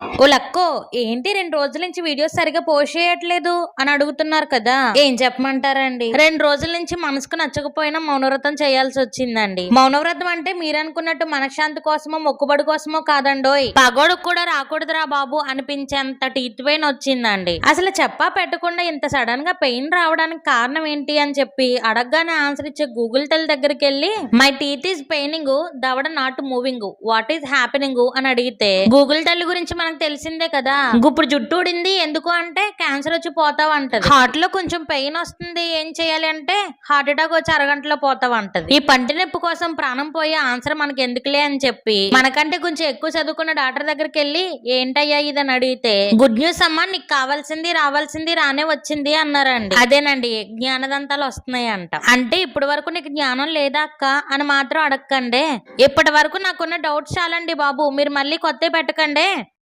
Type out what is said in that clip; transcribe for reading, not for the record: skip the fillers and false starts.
ఓ లక్కో, ఏంటి 2 రోజుల నుంచి వీడియోస్ సరిగా పోస్ట్ చేయట్లేదు అని అడుగుతున్నారు కదా. ఏం చెప్పమంటారండి, 2 రోజుల నుంచి మనసుకు నచ్చకపోయినా మౌనవ్రతం చేయాల్సి వచ్చిందండి. మౌనవ్రతం అంటే మీరనుకున్నట్టు మనశ్శాంతి కోసమో మొక్కుబడి కోసమో కాదండోయ్. పగోడుకు కూడా రాకూడదురా బాబు అనిపించేంత టీత్ పెయిన్ వచ్చిందండి. అసలు చెప్పా పెట్టకుండా ఇంత సడన్ గా పెయిన్ రావడానికి కారణం ఏంటి అని చెప్పి అడగగానే ఆన్సర్ ఇచ్చే గూగుల్ తల్లి దగ్గరికి వెళ్ళి మై టీత్ ఈస్ పెయినింగ్, దవడ not moving, what is happening అని అడిగితే గూగుల్ తల్లి గురించి మనకు తెలిసిందే కదా. ఇప్పుడు జుట్టు ఊడింది ఎందుకు అంటే క్యాన్సర్ వచ్చి పోతావు అంటది. హార్ట్ లో కొంచెం పెయిన్ వస్తుంది ఏం చేయాలి అంటే హార్ట్ అటాక్ వచ్చి అరగంటలో పోతావు అంటది. ఈ పంటి నొప్పి కోసం ప్రాణం పోయే ఆన్సర్ మనకి ఎందుకులే అని చెప్పి మనకంటే కొంచెం ఎక్కువ చదువుకున్న డాక్టర్ దగ్గరికి వెళ్ళి ఏంటయ్యా ఇదని అడిగితే గుడ్ న్యూస్ అమ్మా, నీకు కావాల్సింది రావాల్సింది రానే వచ్చింది అన్నారండి. అదేనండి, జ్ఞానదంతాలు వస్తున్నాయి అంట. అంటే ఇప్పటి వరకు నీకు జ్ఞానం లేదా అక్క అని మాత్రం అడగకండి. ఇప్పటి వరకు నాకున్న డౌట్స్ చాలండి బాబు, మీరు మళ్ళీ కొత్త పెట్టకండి.